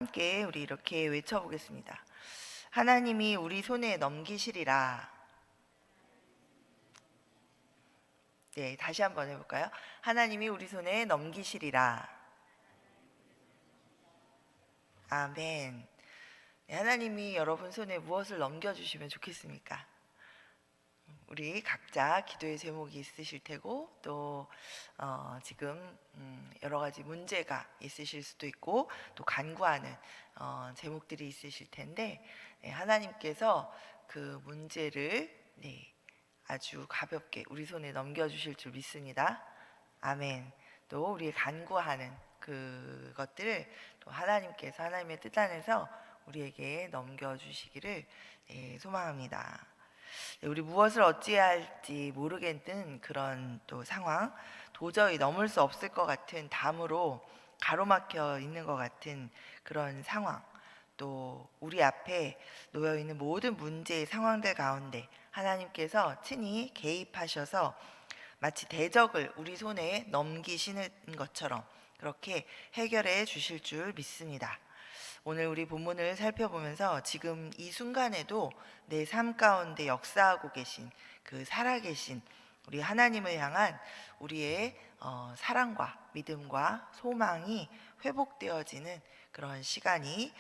함께 우리 이렇게 외쳐보겠습니다. 하나님이 우리 손에 넘기시리라. 네, 다시 한번 해볼까요? 하나님이 우리 손에 넘기시리라. 아멘. 네, 하나님이 여러분 손에 무엇을 넘겨주시면 좋겠습니까? 우리 각자 기도의 제목이 있으실 테고 또 지금 여러 가지 문제가 있으실 수도 있고 또 간구하는 제목들이 있으실 텐데, 네, 하나님께서 그 문제를 아주 가볍게 우리 손에 넘겨주실 줄 믿습니다. 아멘. 또 우리의 간구하는 그것들을 또 하나님께서 하나님의 뜻 안에서 우리에게 넘겨주시기를 소망합니다. 우리 무엇을 어찌해야 할지 모르겠는 그런 또 상황, 도저히 넘을 수 없을 것 같은 담으로 가로막혀 있는 것 같은 그런 상황, 또 우리 앞에 놓여 있는 모든 문제의 상황들 가운데 하나님께서 친히 개입하셔서 마치 대적을 우리 손에 넘기시는 것처럼 그렇게 해결해 주실 줄 믿습니다. 오늘 우리 본문을 살펴보면서 지금 이 순간에도 내 삶 가운데 역사하고 계신 그 살아계신 우리 하나님을 향한 우리의 사랑과 믿음과 소망이 회복되어지는 그런 시간이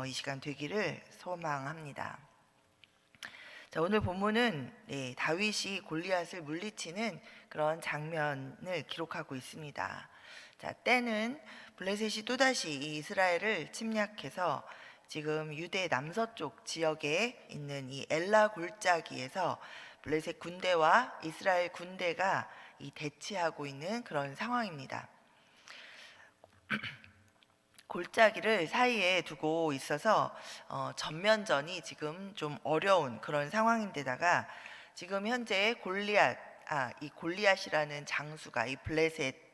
이 시간 되기를 소망합니다. 자, 오늘 본문은 다윗이 골리앗을 물리치는 그런 장면을 기록하고 있습니다. 자, 때는 블레셋이 또다시 이 이스라엘을 침략해서 지금 유대 남서쪽 지역에 있는 이 엘라 골짜기에서 블레셋 군대와 이스라엘 군대가 이 대치하고 있는 그런 상황입니다. 골짜기를 사이에 두고 있어서 전면전이 지금 좀 어려운 그런 상황인데다가 지금 현재 이 골리앗이라는 장수가 이 블레셋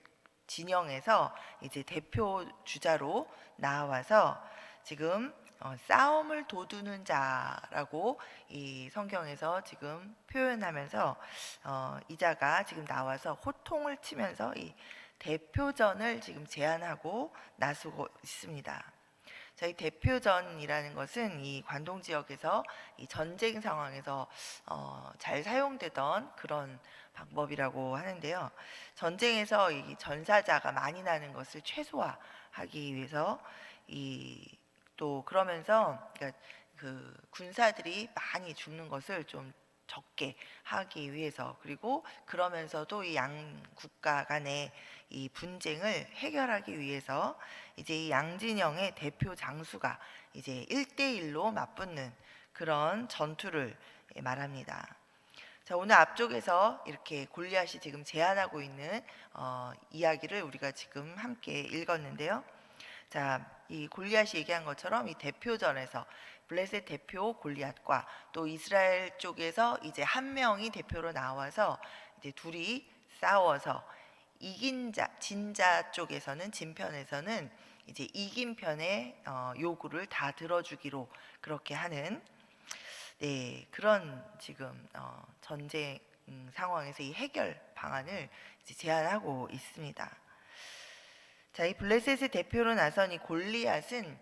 진영에서 이제 대표 주자로 나와서 지금 싸움을 도두는 자라고 이 성경에서 지금 표현하면서 이자가 지금 나와서 호통을 치면서 이 대표전을 지금 제안하고 나서고 있습니다. 저희 대표전이라는 것은 이 관동 지역에서 이 전쟁 상황에서 잘 사용되던 그런 방법이라고 하는데요. 전쟁에서 이 전사자가 많이 나는 것을 최소화하기 위해서 또 그러면서 그러니까 그 군사들이 많이 죽는 것을 좀 적게 하기 위해서, 그리고 그러면서도 이 양 국가 간의 이 분쟁을 해결하기 위해서 이제 이 양진영의 대표 장수가 이제 1대1로 맞붙는 그런 전투를 말합니다. 자, 오늘 앞쪽에서 이렇게 골리앗이 지금 제안하고 있는 이야기를 우리가 지금 함께 읽었는데요. 자, 이 골리앗이 얘기한 것처럼 이 대표전에서 블레셋 대표 골리앗과 또 이스라엘 쪽에서 이제 한 명이 대표로 나와서 이제 둘이 싸워서 이긴 자, 진자 쪽에서는 진편에서는 이제 이긴 편의 요구를 다 들어주기로 그렇게 하는 그런 지금 전쟁 상황에서 이 해결 방안을 이제 제안하고 있습니다. 자, 이 블레셋의 대표로 나선 이 골리앗은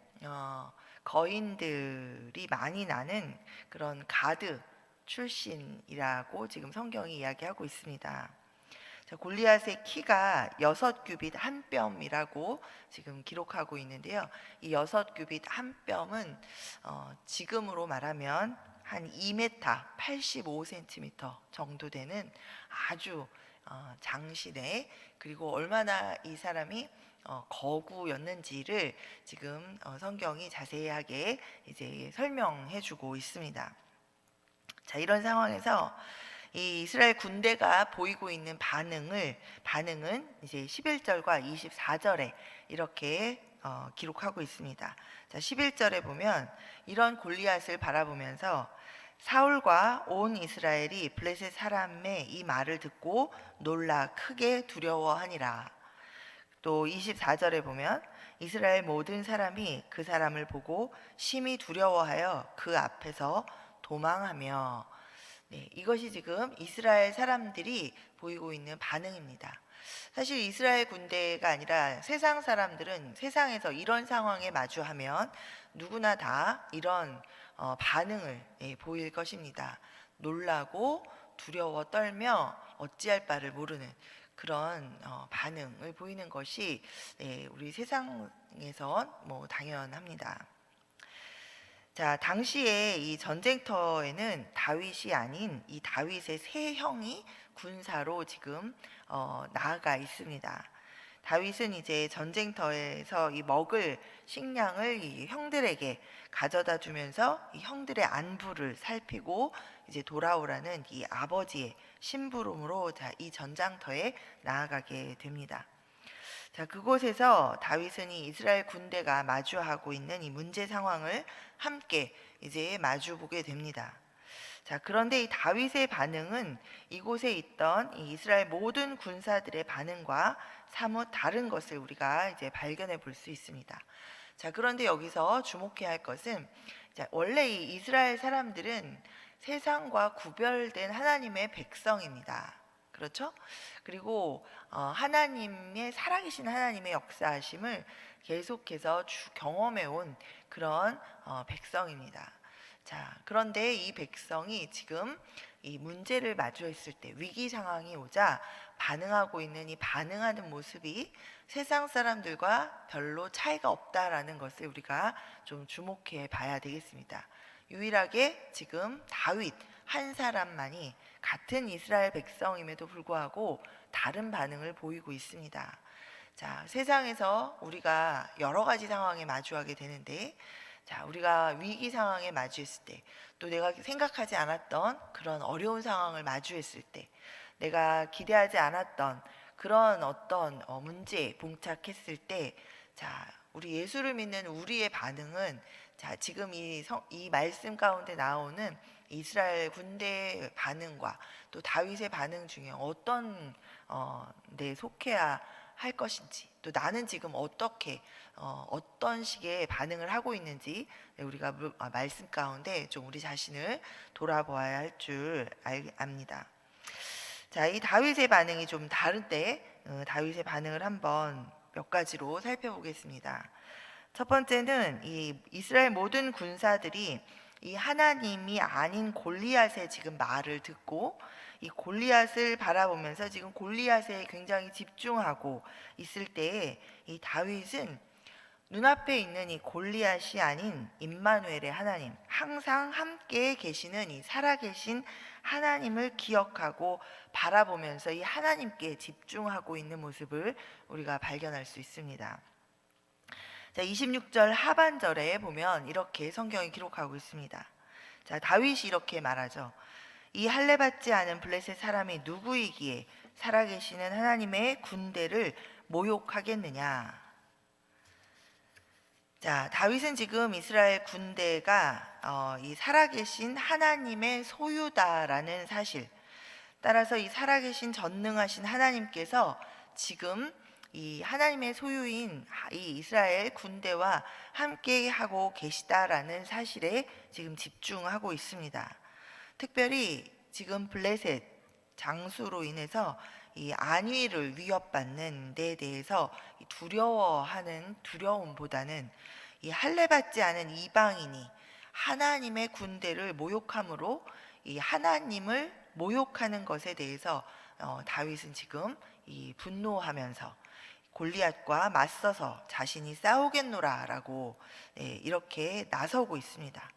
거인들이 많이 나는 그런 가드 출신이라고 지금 성경이 이야기하고 있습니다. 자, 골리앗의 키가 6규빗 한 뼘이라고 지금 기록하고 있는데요. 이 6규빗 한 뼘은 지금으로 말하면 한 2m 85cm 정도 되는 아주 장신의, 그리고 얼마나 이 사람이 거구였는지를 지금 성경이 자세하게 이제 설명해주고 있습니다. 자, 이런 상황에서 이 이스라엘 군대가 보이고 있는 반응은 이제 11절과 24절에 이렇게 기록하고 있습니다. 자, 11절에 보면 이런 골리앗을 바라보면서 사울과 온 이스라엘이 블레셋 사람의 이 말을 듣고 놀라 크게 두려워하니라. 또 24절에 보면 이스라엘 모든 사람이 그 사람을 보고 심히 두려워하여 그 앞에서 도망하며. 이것이 지금 이스라엘 사람들이 보이고 있는 반응입니다. 사실 이스라엘 군대가 아니라 세상 사람들은 세상에서 이런 상황에 마주하면 누구나 다 이런 반응을 보일 것입니다. 놀라고 두려워 떨며 어찌할 바를 모르는 그런 반응을 보이는 것이 우리 세상에선 뭐 당연합니다. 자, 당시에 이 전쟁터에는 다윗이 아닌 이 다윗의 세 형이 군사로 지금 나아가 있습니다. 다윗은 이제 전쟁터에서 이 먹을 식량을 이 형들에게 가져다 주면서 이 형들의 안부를 살피고 이제 돌아오라는 이 아버지의 심부름으로 이 전장터에 나아가게 됩니다. 자, 그곳에서 다윗은 이 이스라엘 군대가 마주하고 있는 이 문제 상황을 함께 이제 마주보게 됩니다. 자, 그런데 이 다윗의 반응은 이곳에 있던 이 이스라엘 모든 군사들의 반응과 사뭇 다른 것을 우리가 이제 발견해 볼 수 있습니다. 자, 그런데 여기서 주목해야 할 것은, 자, 원래 이 이스라엘 사람들은 세상과 구별된 하나님의 백성입니다. 그렇죠? 그리고 하나님의 살아계신 하나님의 역사하심을 계속해서 경험해 온 그런 백성입니다. 자, 그런데 이 백성이 지금 이 문제를 마주했을 때 위기 상황이 오자 반응하고 있는 이 반응하는 모습이 세상 사람들과 별로 차이가 없다라는 것을 우리가 좀 주목해 봐야 되겠습니다. 유일하게 지금 다윗 한 사람만이 같은 이스라엘 백성임에도 불구하고 다른 반응을 보이고 있습니다. 자, 세상에서 우리가 여러 가지 상황에 마주하게 되는데, 자, 우리가 위기 상황에 마주했을 때, 또 내가 생각하지 않았던 그런 어려운 상황을 마주했을 때, 내가 기대하지 않았던 그런 어떤 문제에 봉착했을 때, 자, 우리 예수를 믿는 우리의 반응은, 자, 지금 이 말씀 가운데 나오는 이스라엘 군대의 반응과 또 다윗의 반응 중에 어떤 데 속해야 할 것인지, 또 나는 지금 어떻게 어떤 식의 반응을 하고 있는지 우리가 말씀 가운데 좀 우리 자신을 돌아보아야 할 줄 압니다. 자, 이 다윗의 반응이 좀 다른데 다윗의 반응을 한번 몇 가지로 살펴보겠습니다. 첫 번째는 이 이스라엘 모든 군사들이 이 하나님이 아닌 골리앗의 지금 말을 듣고 이 골리앗을 바라보면서 지금 골리앗에 굉장히 집중하고 있을 때에 이 다윗은 눈앞에 있는 이 골리앗이 아닌 임마누엘의 하나님, 항상 함께 계시는 이 살아계신 하나님을 기억하고 바라보면서 이 하나님께 집중하고 있는 모습을 우리가 발견할 수 있습니다. 자, 26절 하반절에 보면 이렇게 성경이 기록하고 있습니다. 자, 다윗이 이렇게 말하죠. 이 할례받지 않은 블레셋 사람이 누구이기에 살아계시는 하나님의 군대를 모욕하겠느냐. 자, 다윗은 지금 이스라엘 군대가 이 살아계신 하나님의 소유다라는 사실, 따라서 이 살아계신 전능하신 하나님께서 지금 이 하나님의 소유인 이 이스라엘 군대와 함께 하고 계시다라는 사실에 지금 집중하고 있습니다. 특별히 지금 블레셋 장수로 인해서 이 안위를 위협받는 데 대해서 두려워하는 두려움보다는 이 할례받지 않은 이방인이 하나님의 군대를 모욕함으로 이 하나님을 모욕하는 것에 대해서 다윗은 지금 이 분노하면서 골리앗과 맞서서 자신이 싸우겠노라라고 이렇게 나서고 있습니다.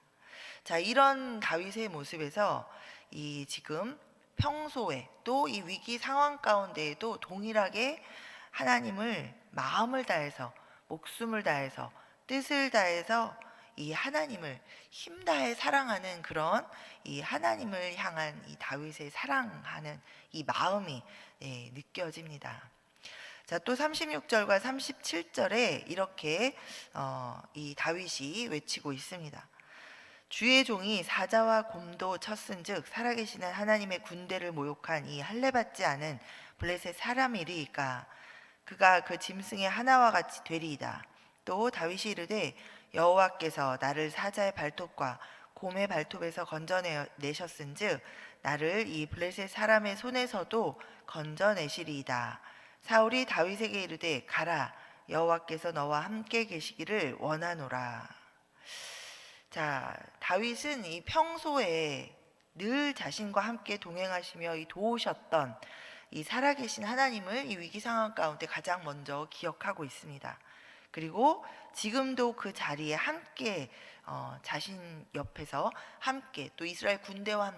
자, 이런 다윗의 모습에서 이 지금 평소에 또 이 위기 상황 가운데에도 동일하게 하나님을 마음을 다해서 목숨을 다해서 뜻을 다해서 이 하나님을 힘다해 사랑하는 그런 이 하나님을 향한 이 다윗의 사랑하는 이 마음이 느껴집니다. 자, 또 36절과 37절에 이렇게 이 다윗이 외치고 있습니다. 주의 종이 사자와 곰도 쳤은즉 살아계시는 하나님의 군대를 모욕한 이 할례받지 않은 블레셋 사람이리이까 그가 그 짐승의 하나와 같이 되리이다. 또 다윗이 이르되 여호와께서 나를 사자의 발톱과 곰의 발톱에서 건져내셨은즉 나를 이 블레셋 사람의 손에서도 건져내시리이다. 사울이 다윗에게 이르되 가라, 여호와께서 너와 함께 계시기를 원하노라. 자, 다윗은 이 평소에 늘 자신과 함께 동행하시며 이 도우셨던 이 살아계신 하나님을 이 위기 상황 가운데 가장 먼저 기억하고 있습니다. 그리고 지금도 그 자리에 함께 자신 옆에서 함께 또 이스라엘 군대와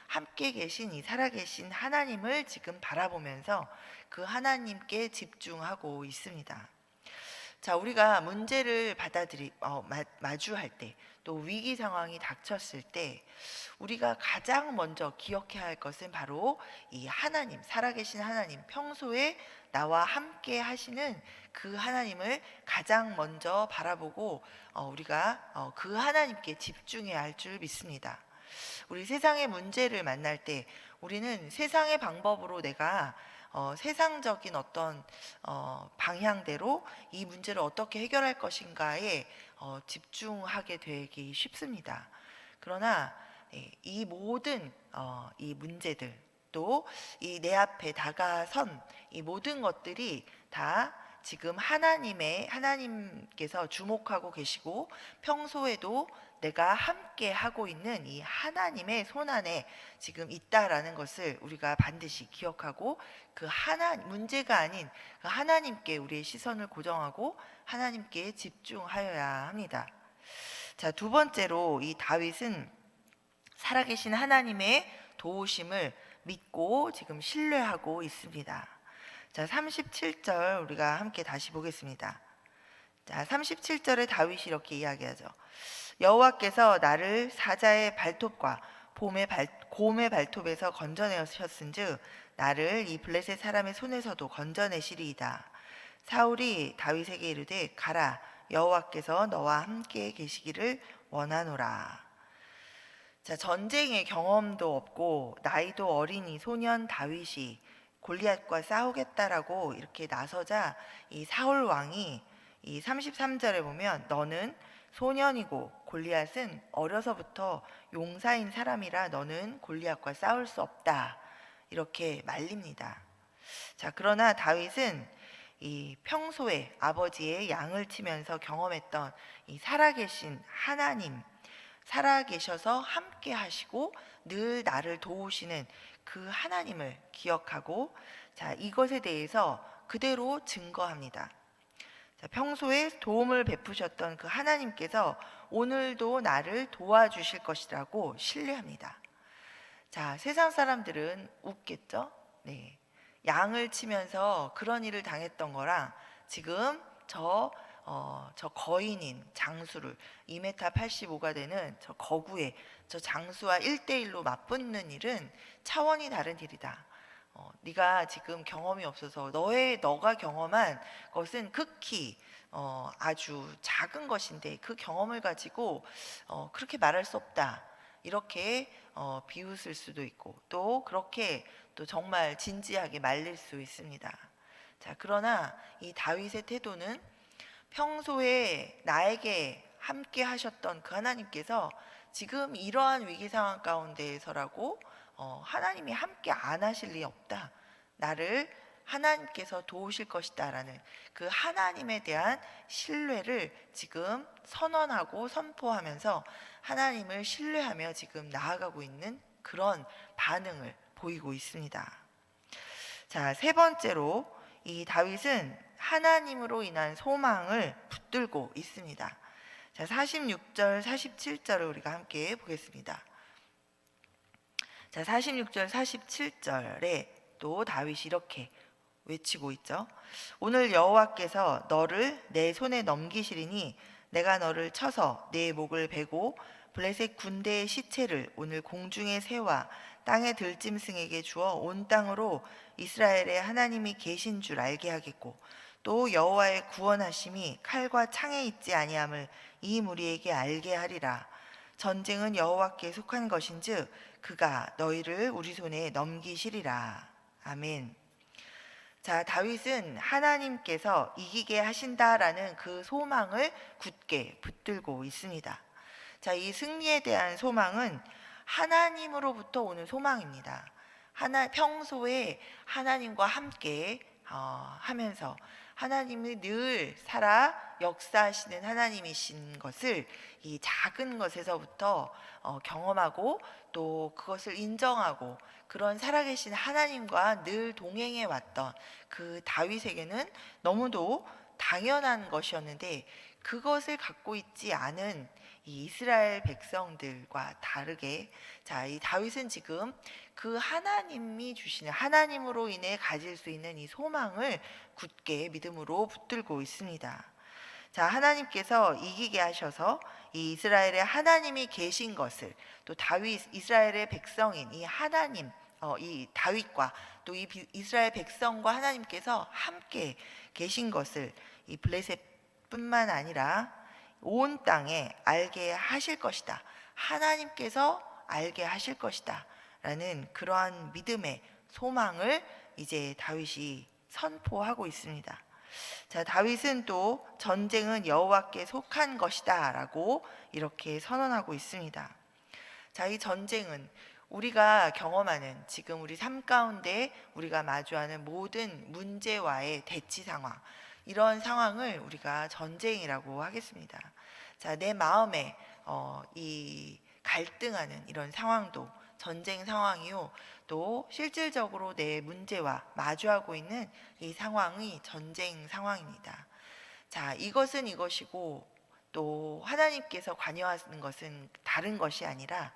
함께 계신 이 살아계신 하나님을 지금 바라보면서 그 하나님께 집중하고 있습니다. 자, 우리가 문제를 마주할 때, 또 위기 상황이 닥쳤을 때 우리가 가장 먼저 기억해야 할 것은 바로 이 하나님, 살아계신 하나님, 평소에 나와 함께 하시는 그 하나님을 가장 먼저 바라보고 우리가 그 하나님께 집중해야 할 줄 믿습니다. 우리 세상의 문제를 만날 때 우리는 세상의 방법으로 내가 세상적인 어떤 방향대로 이 문제를 어떻게 해결할 것인가에 집중하게 되기 쉽습니다. 그러나 이 모든 이 문제들, 또 이 내 앞에 다가선 이 모든 것들이 다 지금 하나님께서 주목하고 계시고 평소에도 내가 함께 하고 있는 이 하나님의 손안에 지금 있다라는 것을 우리가 반드시 기억하고 그 문제가 아닌 그 하나님께 우리의 시선을 고정하고 하나님께 집중하여야 합니다. 자, 두 번째로 이 다윗은 살아계신 하나님의 도우심을 믿고 지금 신뢰하고 있습니다. 자, 37절 우리가 함께 다시 보겠습니다. 자, 37절에 다윗이 이렇게 이야기하죠. 여호와께서 나를 사자의 발톱과 곰의 발톱에서 건져내셨은즉 나를 이 블레셋 사람의 손에서도 건져내시리이다. 사울이 다윗에게 이르되 가라, 여호와께서 너와 함께 계시기를 원하노라. 자, 전쟁의 경험도 없고 나이도 어린 이 소년 다윗이 골리앗과 싸우겠다라고 이렇게 나서자 이 사울 왕이 이 33절에 보면 너는 소년이고 골리앗은 어려서부터 용사인 사람이라 너는 골리앗과 싸울 수 없다, 이렇게 말립니다. 자, 그러나 다윗은 이 평소에 아버지의 양을 치면서 경험했던 이 살아계신 하나님, 살아계셔서 함께 하시고 늘 나를 도우시는 그 하나님을 기억하고, 자, 이것에 대해서 그대로 증거합니다. 자, 평소에 도움을 베푸셨던 그 하나님께서 오늘도 나를 도와주실 것이라고 신뢰합니다. 자, 세상 사람들은 웃겠죠? 네. 양을 치면서 그런 일을 당했던 거랑 지금 저 거인인 장수를 2m 85가 되는 저 거구의 저 장수와 1대1로 맞붙는 일은 차원이 다른 일이다. 네가 지금 경험이 없어서 너가 경험한 것은 극히 아주 작은 것인데 그 경험을 가지고 그렇게 말할 수 없다, 이렇게 비웃을 수도 있고 또 그렇게 또 정말 진지하게 말릴 수 있습니다. 자, 그러나 이 다윗의 태도는 평소에 나에게 함께 하셨던 그 하나님께서 지금 이러한 위기 상황 가운데에서라고 하나님이 함께 안 하실 리 없다, 나를 하나님께서 도우실 것이다 라는 그 하나님에 대한 신뢰를 지금 선언하고 선포하면서 하나님을 신뢰하며 지금 나아가고 있는 그런 반응을 보이고 있습니다. 자, 세 번째로 이 다윗은 하나님으로 인한 소망을 붙들고 있습니다. 자, 46절 47절을 우리가 함께 보겠습니다. 자, 46절 47절에 또 다윗이 이렇게 외치고 있죠. 오늘 여호와께서 너를 내 손에 넘기시리니 내가 너를 쳐서 내 목을 베고 블레셋 군대의 시체를 오늘 공중의 새와 땅의 들짐승에게 주어 온 땅으로 이스라엘의 하나님이 계신 줄 알게 하겠고 또 여호와의 구원하심이 칼과 창에 있지 아니함을 이 무리에게 알게 하리라. 전쟁은 여호와께 속한 것인즉 그가 너희를 우리 손에 넘기시리라. 아멘. 자, 다윗은 하나님께서 이기게 하신다라는 그 소망을 굳게 붙들고 있습니다. 자, 이 승리에 대한 소망은 하나님으로부터 오는 소망입니다. 평소에 하나님과 함께 하면서 하나님이 늘 살아 역사하시는 하나님이신 것을 이 작은 것에서부터 경험하고 또 그것을 인정하고 그런 살아계신 하나님과 늘 동행해 왔던 그 다윗에게는 너무도 당연한 것이었는데, 그것을 갖고 있지 않은 이 이스라엘 백성들과 다르게, 이 다윗은 지금 그 하나님이 주시는, 하나님으로 인해 가질 수 있는 이 소망을 굳게 믿음으로 붙들고 있습니다. 하나님께서 이기게 하셔서 이 이스라엘의 하나님이 계신 것을, 또 다윗, 이스라엘의 백성인 이 하나님, 이 다윗과 또 이 이스라엘 백성과 하나님께서 함께 계신 것을 이 블레셋뿐만 아니라 온 땅에 알게 하실 것이다. 하나님께서 알게 하실 것이다. 라는 그러한 믿음의 소망을 이제 다윗이 선포하고 있습니다. 다윗은 또 전쟁은 여호와께 속한 것이다 라고 이렇게 선언하고 있습니다. 이 전쟁은 우리가 경험하는, 지금 우리 삶 가운데 우리가 마주하는 모든 문제와의 대치 상황, 이런 상황을 우리가 전쟁이라고 하겠습니다. 내 마음에 이 갈등하는 이런 상황도 전쟁 상황이요, 또 실질적으로 내 문제와 마주하고 있는 이 상황이 전쟁 상황입니다. 이것은 이것이고 또 하나님께서 관여하시는 것은 다른 것이 아니라,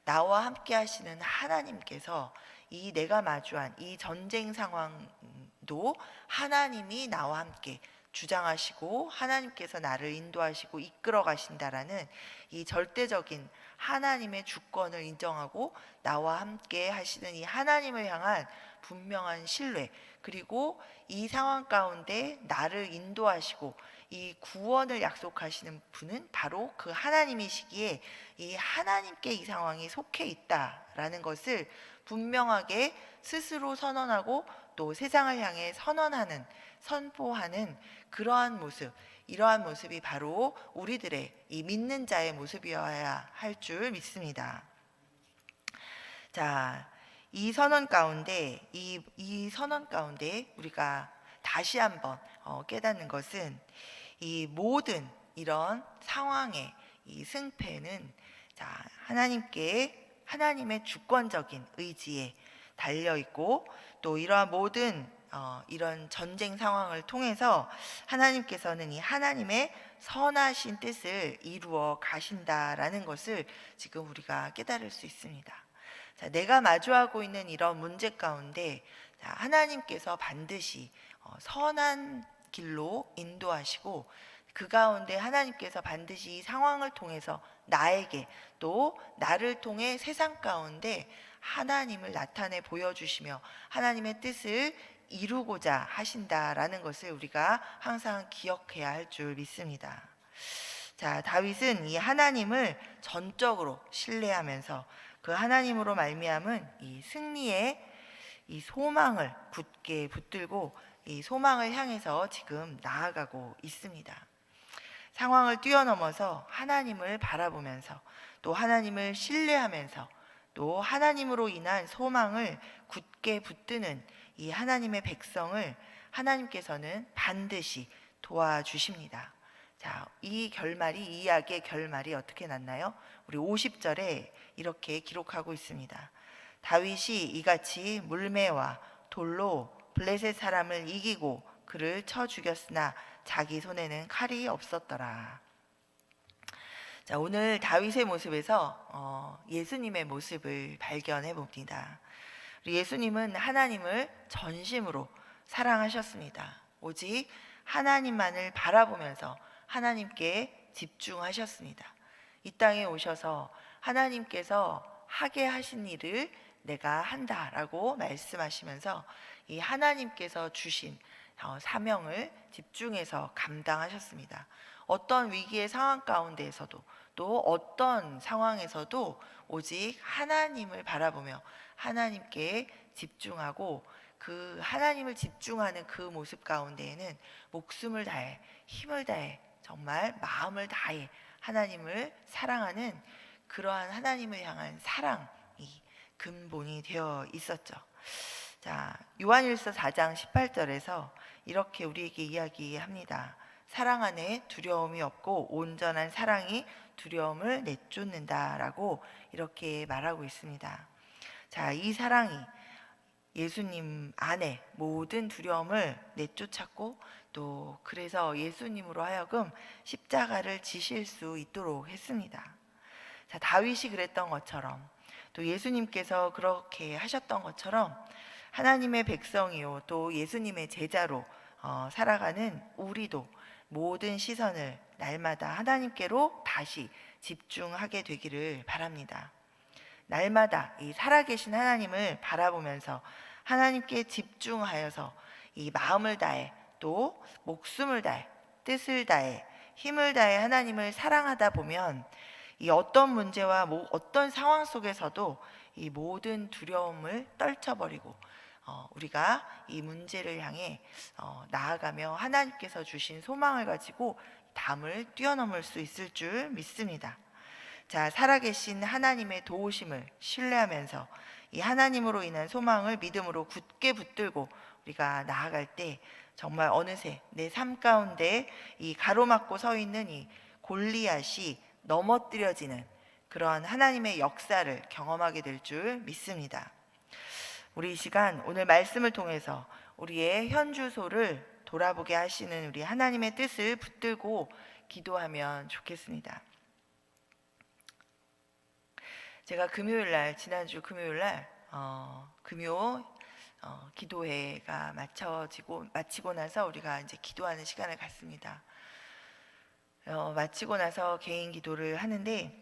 나와 함께 하시는 하나님께서 이 내가 마주한 이 전쟁 상황도 하나님이 나와 함께 주장하시고 하나님께서 나를 인도하시고 이끌어 가신다라는 이 절대적인 하나님의 주권을 인정하고 나와 함께 하시는 이 하나님을 향한 분명한 신뢰, 그리고 이 상황 가운데 나를 인도하시고 이 구원을 약속하시는 분은 바로 그 하나님이시기에 이 하나님께 이 상황이 속해 있다라는 것을 분명하게 스스로 선언하고 또 세상을 향해 선언하는, 선포하는 그러한 모습, 이러한 모습이 바로 우리들의 이 믿는 자의 모습이어야 할 줄 믿습니다. 이 선언 가운데, 이 선언 가운데 우리가 다시 한번 깨닫는 것은, 이 모든 이런 상황의 이 승패는 하나님의 주권적인 의지에 달려 있고, 또 이러한 모든 이런 전쟁 상황을 통해서 하나님께서는 이 하나님의 선하신 뜻을 이루어 가신다라는 것을 지금 우리가 깨달을 수 있습니다. 내가 마주하고 있는 이런 문제 가운데 하나님께서 반드시 선한 길로 인도하시고, 그 가운데 하나님께서 반드시 이 상황을 통해서 나에게, 또 나를 통해 세상 가운데 하나님을 나타내 보여주시며 하나님의 뜻을 이루고자 하신다라는 것을 우리가 항상 기억해야 할 줄 믿습니다. 다윗은 이 하나님을 전적으로 신뢰하면서 그 하나님으로 말미암은 이 승리의 이 소망을 굳게 붙들고 이 소망을 향해서 지금 나아가고 있습니다. 상황을 뛰어넘어서 하나님을 바라보면서, 또 하나님을 신뢰하면서, 또 하나님으로 인한 소망을 굳게 붙드는 이 하나님의 백성을 하나님께서는 반드시 도와주십니다. 이 이야기의 결말이 어떻게 났나요? 우리 50절에 이렇게 기록하고 있습니다. 다윗이 이같이 물매와 돌로 블레셋 사람을 이기고 그를 쳐 죽였으나 자기 손에는 칼이 없었더라. 오늘 다윗의 모습에서 예수님의 모습을 발견해 봅니다. 예수님은 하나님을 전심으로 사랑하셨습니다. 오직 하나님만을 바라보면서 하나님께 집중하셨습니다. 이 땅에 오셔서 하나님께서 하게 하신 일을 내가 한다라고 말씀하시면서 이 하나님께서 주신 사명을 집중해서 감당하셨습니다. 어떤 위기의 상황 가운데에서도, 또 어떤 상황에서도 오직 하나님을 바라보며 하나님께 집중하고, 그 하나님을 집중하는 그 모습 가운데에는 목숨을 다해, 힘을 다해, 정말 마음을 다해 하나님을 사랑하는 그러한 하나님을 향한 사랑이 근본이 되어 있었죠. 자, 요한일서 4장 18절에서 이렇게 우리에게 이야기합니다. 사랑 안에 두려움이 없고 온전한 사랑이 두려움을 내쫓는다라고 이렇게 말하고 있습니다. 자, 이 사랑이 예수님 안에 모든 두려움을 내쫓았고 또 그래서 예수님으로 하여금 십자가를 지실 수 있도록 했습니다. 자, 다윗이 그랬던 것처럼 또 예수님께서 그렇게 하셨던 것처럼 하나님의 백성이요 또 예수님의 제자로 살아가는 우리도 모든 시선을 날마다 하나님께로 다시 집중하게 되기를 바랍니다. 날마다 이 살아계신 하나님을 바라보면서 하나님께 집중하여서 이 마음을 다해 또 목숨을 다해 뜻을 다해 힘을 다해 하나님을 사랑하다 보면 이 어떤 문제와 어떤 상황 속에서도 이 모든 두려움을 떨쳐버리고 우리가 이 문제를 향해 나아가며 하나님께서 주신 소망을 가지고 담을 뛰어넘을 수 있을 줄 믿습니다. 자, 살아계신 하나님의 도우심을 신뢰하면서 이 하나님으로 인한 소망을 믿음으로 굳게 붙들고 우리가 나아갈 때 정말 어느새 내 삶 가운데 이 가로막고 서 있는 이 골리앗이 넘어뜨려지는 그런 하나님의 역사를 경험하게 될 줄 믿습니다. 우리 이 시간 오늘 말씀을 통해서 우리의 현주소를 돌아보게 하시는 우리 하나님의 뜻을 붙들고 기도하면 좋겠습니다. 제가 지난주 금요일날 금요 기도회가 마치고 나서 우리가 이제 기도하는 시간을 갖습니다. 마치고 나서 개인 기도를 하는데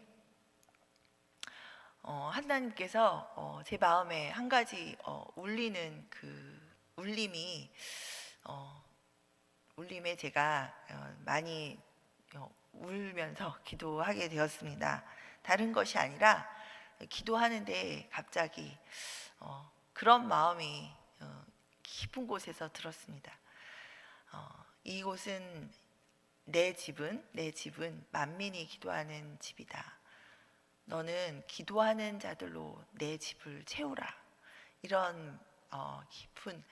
하나님께서 제 마음에 한 가지 울리는 그 울림에 제가 많이 울면서 기도하게 되었습니다. 다른 것이 아니라 기도하는데 갑자기 그런 마음이 깊은 곳에서 들었습니다. 이곳은 내 집은 만민이 기도하는 집이다. 너는 기도하는 자들로 내 집을 채우라. 이런 깊은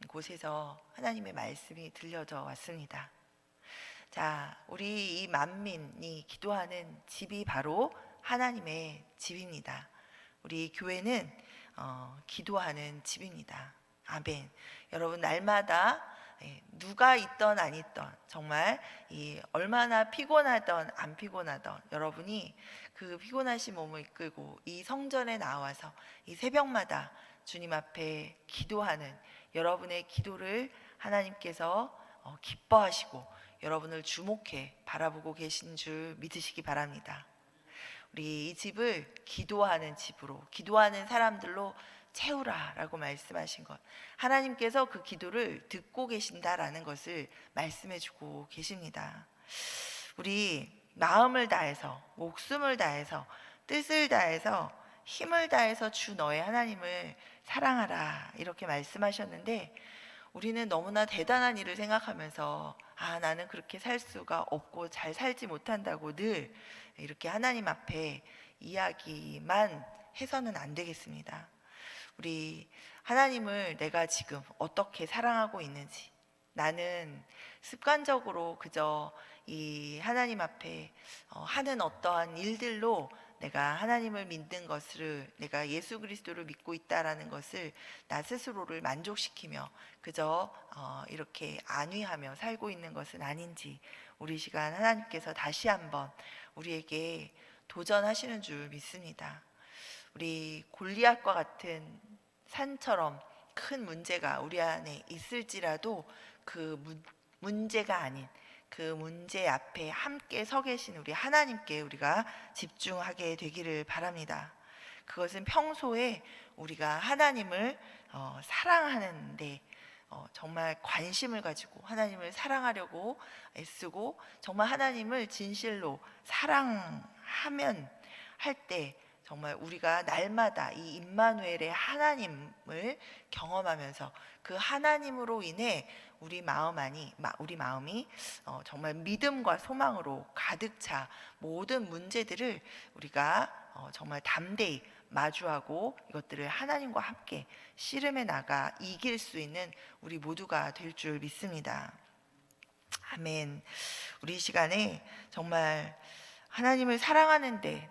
곳에서 하나님의 말씀이 들려져 왔습니다. 자, 우리 이 만민이 기도하는 집이 바로 하나님의 집입니다. 우리 교회는 기도하는 집입니다. 아멘. 여러분 날마다 누가 있던 안 있던 정말 얼마나 피곤하던 안 피곤하던 여러분이 그 피곤하신 몸을 이끌고 이 성전에 나와서 이 새벽마다 주님 앞에 기도하는 여러분의 기도를 하나님께서 기뻐하시고 여러분을 주목해 바라보고 계신 줄 믿으시기 바랍니다. 우리 이 집을 기도하는 집으로 기도하는 사람들로 채우라라고 말씀하신 것, 하나님께서 그 기도를 듣고 계신다라는 것을 말씀해 주고 계십니다. 우리 마음을 다해서 목숨을 다해서 뜻을 다해서 힘을 다해서 주 너의 하나님을 사랑하라 이렇게 말씀하셨는데 우리는 너무나 대단한 일을 생각하면서 나는 그렇게 살 수가 없고 잘 살지 못한다고 늘 이렇게 하나님 앞에 이야기만 해서는 안 되겠습니다. 우리 하나님을 내가 지금 어떻게 사랑하고 있는지, 나는 습관적으로 그저 이 하나님 앞에 하는 어떠한 일들로 내가 하나님을 믿는 것을, 내가 예수 그리스도를 믿고 있다라는 것을 나 스스로를 만족시키며 그저 이렇게 안위하며 살고 있는 것은 아닌지 우리 시간 하나님께서 다시 한번 우리에게 도전하시는 줄 믿습니다. 우리 골리앗과 같은 산처럼 큰 문제가 우리 안에 있을지라도 그 문제가 아닌 그 문제 앞에 함께 서 계신 우리 하나님께 우리가 집중하게 되기를 바랍니다. 그것은 평소에 우리가 하나님을 사랑하는데 정말 관심을 가지고 하나님을 사랑하려고 애쓰고 정말 하나님을 진실로 사랑하면 할 때 정말 우리가 날마다 이 임마누엘의 하나님을 경험하면서 그 하나님으로 인해 우리 마음이 정말 믿음과 소망으로 가득 차 모든 문제들을 우리가 정말 담대히 마주하고 이것들을 하나님과 함께 씨름해 나가 이길 수 있는 우리 모두가 될 줄 믿습니다. 아멘. 우리 이 시간에 정말 하나님을 사랑하는데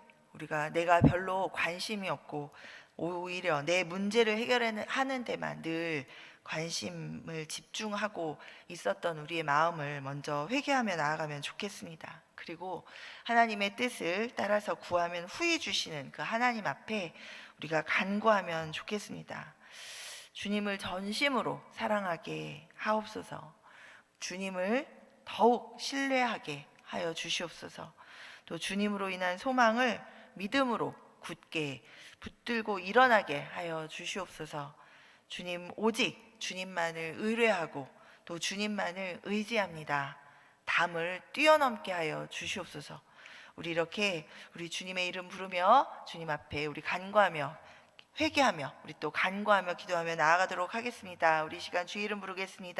내가 별로 관심이 없고 오히려 내 문제를 해결하는 데만 늘 관심을 집중하고 있었던 우리의 마음을 먼저 회개하며 나아가면 좋겠습니다. 그리고 하나님의 뜻을 따라서 구하면 후히 주시는 그 하나님 앞에 우리가 간구하면 좋겠습니다. 주님을 전심으로 사랑하게 하옵소서. 주님을 더욱 신뢰하게 하여 주시옵소서. 또 주님으로 인한 소망을 믿음으로 굳게 붙들고 일어나게 하여 주시옵소서. 주님, 오직 주님만을 의뢰하고 또 주님만을 의지합니다. 담을 뛰어넘게 하여 주시옵소서. 우리 이렇게 우리 주님의 이름 부르며 주님 앞에 우리 간구하며 회개하며 우리 또 간구하며 기도하며 나아가도록 하겠습니다. 우리 시간 주의 이름 부르겠습니다.